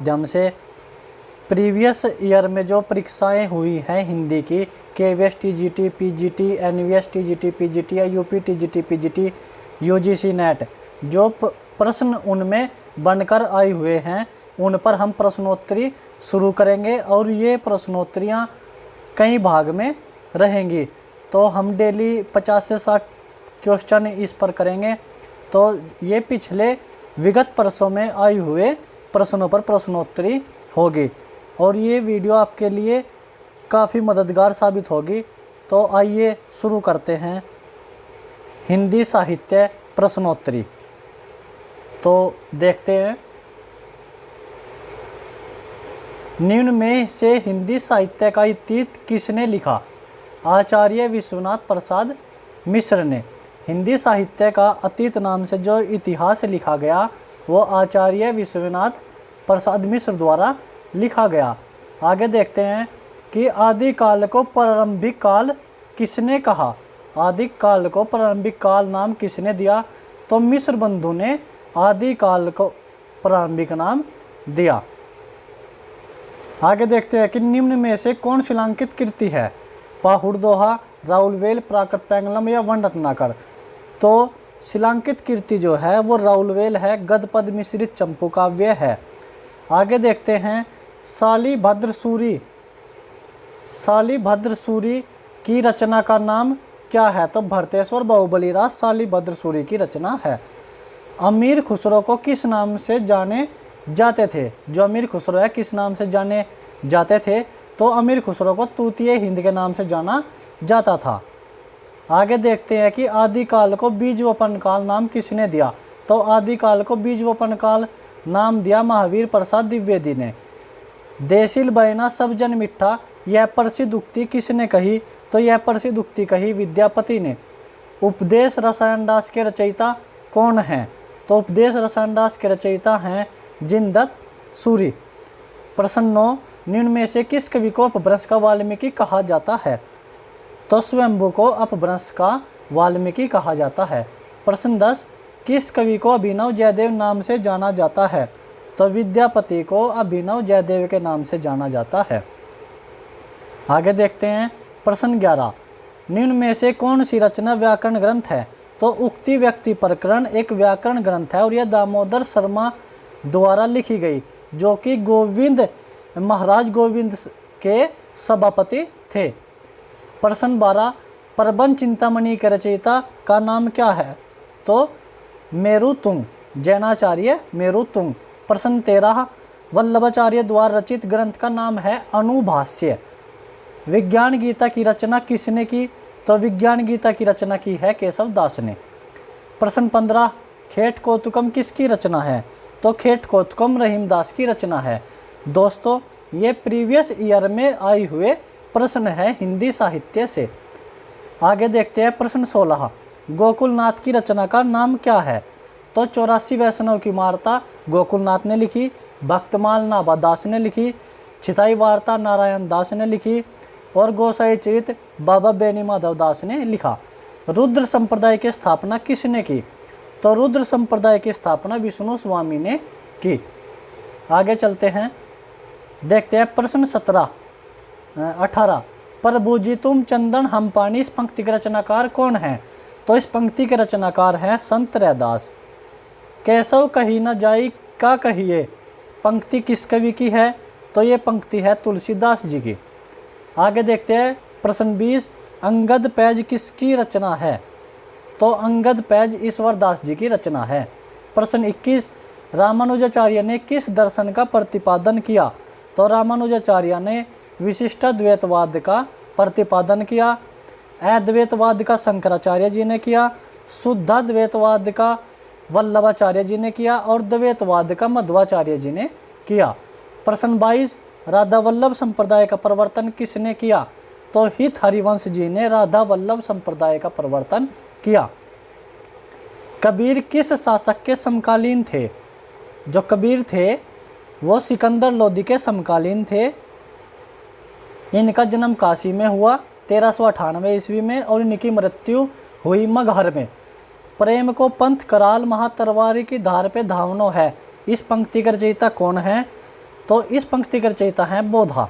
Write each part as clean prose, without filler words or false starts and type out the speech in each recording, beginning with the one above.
माध्यम से previous year में जो परीक्षाएं हुई हैं हिंदी की, KVS TGT PGT NVS TGT PGT या UP TGT PGT UGC net, जो प्रश्न उनमें बनकर आए हुए हैं उन पर हम प्रश्नोत्तरी शुरू करेंगे और ये प्रश्नोत्तरियाँ कई भाग में रहेंगी। तो हम डेली 50 से 60 क्वेश्चन इस पर करेंगे। तो ये पिछले विगत वर्षों में आए हुए प्रश्नों पर प्रश्नोत्तरी होगी और ये वीडियो आपके लिए काफ़ी मददगार साबित होगी। तो आइए शुरू करते हैं हिंदी साहित्य प्रश्नोत्तरी। तो देखते हैं, निम्न में से हिंदी साहित्य का अतीत किसने लिखा? आचार्य विश्वनाथ प्रसाद मिश्र ने। हिंदी साहित्य का अतीत नाम से जो इतिहास लिखा गया वो आचार्य विश्वनाथ प्रसाद मिश्र द्वारा लिखा गया। आगे देखते हैं कि आदिकाल को प्रारंभिक काल किसने कहा? आदिकाल को प्रारंभिक काल नाम किसने दिया? तो मिश्र बंधु ने आदिकाल को प्रारंभिक नाम दिया। आगे देखते हैं कि निम्न में से कौन शिलांकित कृति है? पाहुड़ दोहा, राउलवेल, प्राकृत पैंगलम या वन रत्नाकर। तो शिलांकित कृति जो है वो राउलवेल है, गद्यपद मिश्रित चंपू काव्य है। आगे देखते हैं शालिभद्र सूरी की रचना का नाम क्या है? तो भरतेश्वर बाहुबली राज शालिभद्र सूरी की रचना है। अमीर खुसरो को किस नाम से जाने जाते थे? जो अमीर खुसरो है किस नाम से जाने जाते थे? तो अमीर खुसरो को तूतीय हिंद के नाम से जाना जाता था। आगे देखते हैं कि आदिकाल को बीजवपन काल नाम किसने दिया? तो आदिकाल को बीजवपन काल नाम दिया महावीर प्रसाद द्विवेदी ने। देसिल बहना सब जन मिठा, यह प्रसिद्ध उक्ति किसने कही? तो यह प्रसिद्ध उक्ति कही विद्यापति ने। उपदेश रसायन दास के रचयिता कौन हैं? तो उपदेश रसायन दास के रचयिता हैं जिनदत्त सूरी। प्रश्न 9, निम्न में से किस कवि को अपभ्रंश का वाल्मीकि कहा जाता है? तो स्वयंभू को अपभ्रंश का वाल्मीकि कहा जाता है। प्रश्न 10, किस कवि को अभिनव जयदेव नाम से जाना जाता है? तो विद्यापति को अभिनव जयदेव के नाम से जाना जाता है। आगे देखते हैं प्रश्न 11, निम्न में से कौन सी रचना व्याकरण ग्रंथ है? तो उक्ति व्यक्ति प्रकरण एक व्याकरण ग्रंथ है और यह दामोदर शर्मा द्वारा लिखी गई, जो कि महाराज गोविंद के सभापति थे। प्रश्न 12, प्रबंध चिंतामणि के रचयिता का नाम क्या है? तो मेरुतुंग, जैनाचार्य मेरुतुंग। प्रश्न 13, वल्लभाचार्य द्वारा रचित ग्रंथ का नाम है अनुभाष्य। विज्ञान गीता की रचना किसने की? तो विज्ञान गीता की रचना की है केशव दास ने। प्रश्न 15, खेट कौतुकम किसकी रचना है? तो खेट कौतुकम रहीमदास की रचना है। दोस्तों, ये प्रीवियस ईयर में आए हुए प्रश्न है हिंदी साहित्य से। आगे देखते हैं प्रश्न 16, गोकुलनाथ की रचना का नाम क्या है? तो 84 वैष्णव की वार्ता गोकुलनाथ ने लिखी, भक्तमाल नाभा दास ने लिखी, छिताई वार्ता नारायण दास ने लिखी और गोसाई चरित बाबा बेनी माधव दास ने लिखा। रुद्र संप्रदाय की स्थापना किसने की? तो रुद्र संप्रदाय की स्थापना विष्णु स्वामी ने की। आगे चलते हैं, देखते हैं प्रश्न 18, प्रभु जी तुम चंदन हम पानी, इस पंक्ति के रचनाकार कौन है? तो इस पंक्ति के रचनाकार हैं संत रैदास। केशव कही न जाई का कहिए, पंक्ति किस कवि की है? तो ये पंक्ति है तुलसीदास जी की। आगे देखते हैं प्रश्न 20, अंगद पैज किसकी रचना है? तो अंगद पैज ईश्वर दास जी की रचना है। प्रश्न 21, रामानुजाचार्य ने किस दर्शन का प्रतिपादन किया? तो रामानुजाचार्य ने विशिष्टाद्वैतवाद का प्रतिपादन किया। अद्वैतवाद का शंकराचार्य जी ने किया, शुद्धाद्वैतवाद का वल्लभाचार्य जी ने किया और द्वैतवाद का मध्वाचार्य जी ने किया। प्रश्न 22, राधा वल्लभ संप्रदाय का प्रवर्तन किसने किया? तो हित हरिवंश जी ने राधा वल्लभ संप्रदाय का प्रवर्तन किया। कबीर किस शासक के समकालीन थे? जो कबीर थे वो सिकंदर लोदी के समकालीन थे। इनका जन्म काशी में हुआ 1398 ईस्वी में और इनकी मृत्यु हुई मगहर में। प्रेम को पंथ कराल महातरवारी की धार पे धावनो है, इस पंक्ति का रचयिता कौन है? तो इस पंक्ति के रचयिता हैं बोधा।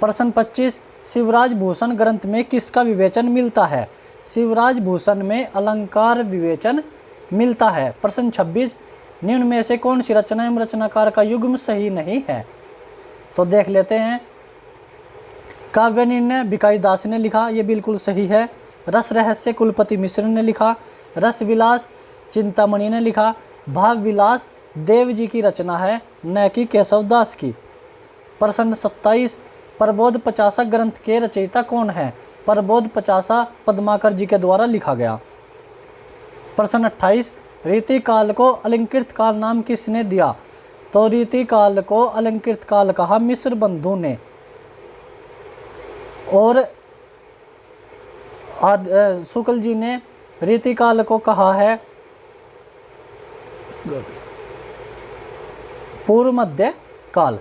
प्रश्न 25, शिवराज भूषण ग्रंथ में किसका विवेचन मिलता है? शिवराज भूषण में अलंकार विवेचन मिलता है। प्रश्न 26, निम्न में से कौन सी रचना एवं रचनाकार का युग्म सही नहीं है? तो देख लेते हैं। काव्य निर्णय भिखारी दास ने लिखा, ये बिल्कुल सही है। रस रहस्य कुलपति मिश्र ने लिखा। रस विलास चिंतामणि ने लिखा। भाव विलास देव जी की रचना है, न कि केशव दास की। प्रश्न 27, प्रबोध पचासा ग्रंथ के रचयिता कौन है? प्रबोध पचासा पद्माकर जी के द्वारा लिखा गया। प्रश्न 28, रीति काल को अलंकृत काल नाम किसने दिया? तो रीति काल को अलंकृत काल कहा मिश्र बंधु ने। और शुक्ल जी ने रीति काल को कहा है पूर्व मध्य काल।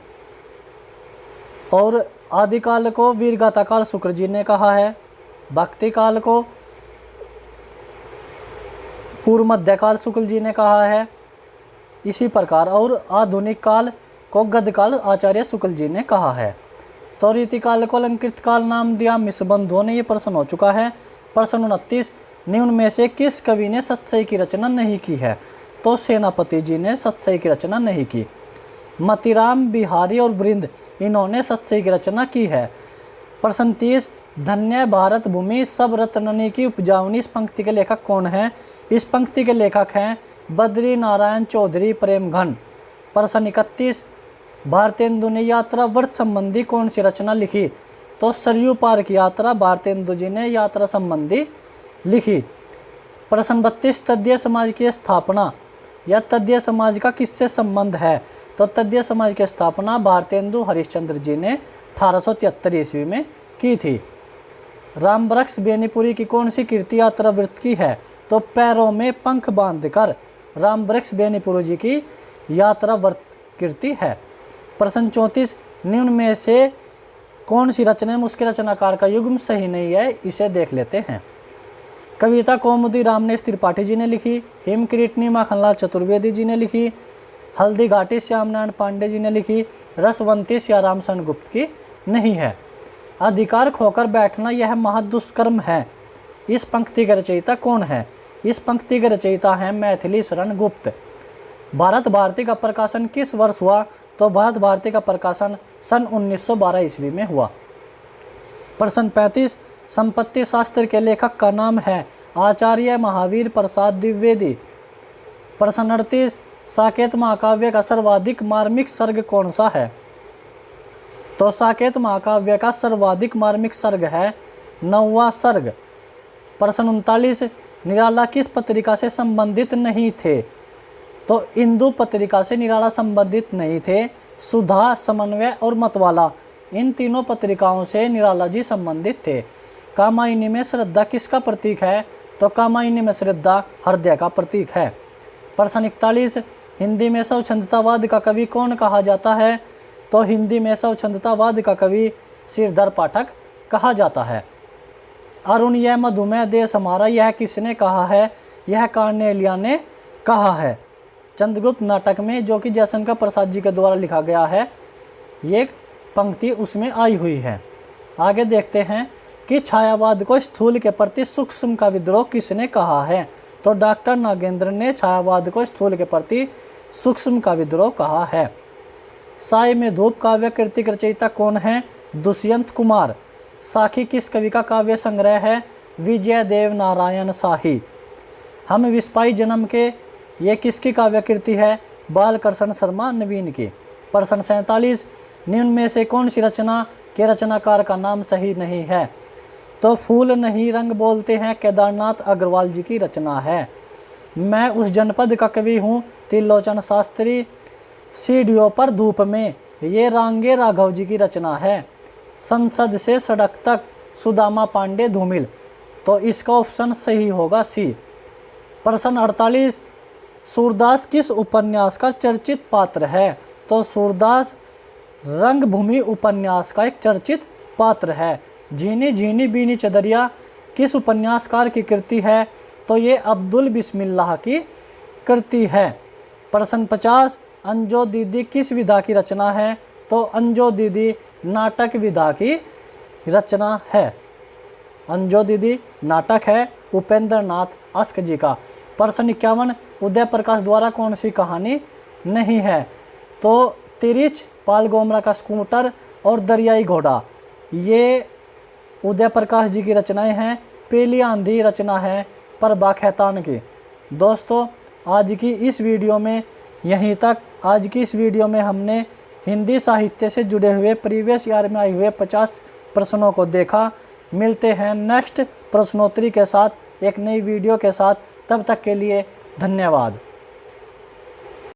और आदिकाल को वीरगाथा काल शुक्र जी ने कहा है। भक्ति काल को पूर्व मध्य काल शुक्ल जी ने कहा है। इसी प्रकार और आधुनिक काल को गद्यकाल आचार्य शुक्ल जी ने कहा है। तो रीति काल को अलंकृत काल नाम दिया मिश्र बंधुओं ने। ये प्रश्न हो चुका है। प्रश्न 29, निम्न में से किस कवि ने सतसई की रचना नहीं की है? तो सेनापति जी ने सतसई की रचना नहीं की। मतीराम, बिहारी और वृंद इन्होंने सतसई की रचना की है। प्रश्न 30, धन्य भारत भूमि सब रत्ननी की उपजावनी, इस पंक्ति के लेखक कौन हैं? इस पंक्ति के लेखक हैं बद्री नारायण चौधरी प्रेमघन। प्रश्न 31, भारतेंदु ने यात्रा व्रत संबंधी कौन सी रचना लिखी? तो सरयू पार की यात्रा भारतेंदु जी ने यात्रा संबंधी लिखी। प्रश्न 32, तदीय समाज की स्थापना या तदीय समाज का किससे संबंध है? तो तदीय समाज की स्थापना भारतेंदु हरिश्चंद्र जी ने 1873 ईस्वी में की थी। राम वृक्ष बेनीपुरी की कौन सी कीर्ति यात्रा व्रत की है? तो पैरों में पंख बांधकर राम वृक्ष बेनीपुरी जी की यात्रा व्रत कीर्ति है। प्रश्न 34, निम्न में से कौन सी रचना है उसके रचनाकार का युग्म सही नहीं है? इसे देख लेते हैं। कविता कौमुदी रामनेश त्रिपाठी जी ने लिखी। हिमकिरीटनी माखनलाल चतुर्वेदी जी ने लिखी। हल्दी घाटी श्यामनारायण पांडे जी ने लिखी। रसवंती सियाराम सन गुप्त की नहीं है। अधिकार खोकर बैठना यह महादुष्कर्म है, इस पंक्ति के रचयिता कौन है? इस पंक्ति के रचयिता हैं मैथिली शरण गुप्त। भारत भारती का प्रकाशन किस वर्ष हुआ? तो भारत भारती का प्रकाशन सन 1912 ईस्वी में हुआ। प्रश्न 35, संपत्ति शास्त्र के लेखक का नाम है आचार्य महावीर प्रसाद द्विवेदी। प्रश्न 38, साकेत महाकाव्य का सर्वाधिक मार्मिक सर्ग कौन सा है? तो साकेत महाकाव्य का सर्वाधिक मार्मिक सर्ग है 9वां सर्ग। प्रश्न 39, निराला किस पत्रिका से संबंधित नहीं थे? तो इंदु पत्रिका से निराला संबंधित नहीं थे। सुधा, समन्वय और मतवाला, इन तीनों पत्रिकाओं से निराला जी संबंधित थे। कामायनी में श्रद्धा किसका प्रतीक है? तो कामायनी में श्रद्धा हृदय का प्रतीक है। प्रश्न 41, हिंदी में स्वच्छंदतावाद का कवि कौन कहा जाता है? तो हिंदी में स्वच्छंदतावाद का कवि श्रीधर पाठक कहा जाता है। अरुण यह मधुमेह देश हमारा, यह किसने कहा है? यह कार्नेलिया ने कहा है। चंद्रगुप्त नाटक में, जो कि जयशंकर प्रसाद जी के द्वारा लिखा गया है, ये पंक्ति उसमें आई हुई है। आगे देखते हैं कि छायावाद को स्थूल के प्रति सूक्ष्म का विद्रोह किसने कहा है? तो डॉक्टर नागेंद्र ने छायावाद को स्थूल के प्रति सूक्ष्म का विद्रोह कहा है। साय में धूप काव्य कृति के रचयिता कौन है? दुष्यंत कुमार। साखी किस कवि का काव्य संग्रह है? विजय देव नारायण शाही। हम विस्पाई जन्म के, ये किसकी काव्य कृति है? बालकृष्ण शर्मा नवीन की। प्रश्न 47, निम्न में से कौन सी रचना के रचनाकार का नाम सही नहीं है? तो फूल नहीं रंग बोलते हैं केदारनाथ अग्रवाल जी की रचना है। मैं उस जनपद का कवि हूँ त्रिलोचन शास्त्री। सीढ़ियों पर धूप में, ये रांगे राघव जी की रचना है। संसद से सड़क तक सुदामा पांडे धूमिल। तो इसका ऑप्शन सही होगा सी। प्रश्न 48, सूरदास किस उपन्यास का चर्चित पात्र है? तो सूरदास रंगभूमि उपन्यास का एक चर्चित पात्र है। झीनी झीनी बीनी चदरिया किस उपन्यासकार की कृति है? तो ये अब्दुल बिस्मिल्लाह की कृति है। प्रश्न 50, अंजो दीदी किस विधा की रचना है? तो अंजो दीदी नाटक विधा की रचना है। अंजो दीदी नाटक है उपेंद्र नाथ अस्क जी का। प्रश्न 51, उदय प्रकाश द्वारा कौन सी कहानी नहीं है? तो तिरिच, पाल गोमरा का स्कूटर और दरियाई घोड़ा, ये उदय प्रकाश जी की रचनाएं हैं। पीली आंधी रचना है प्रभा खेतान की। दोस्तों आज की इस वीडियो में यहीं तक। आज की इस वीडियो में हमने हिंदी साहित्य से जुड़े हुए प्रीवियस ईयर में आए हुए 50 प्रश्नों को देखा। मिलते हैं नेक्स्ट प्रश्नोत्तरी के साथ एक नई वीडियो के साथ। तब तक के लिए धन्यवाद।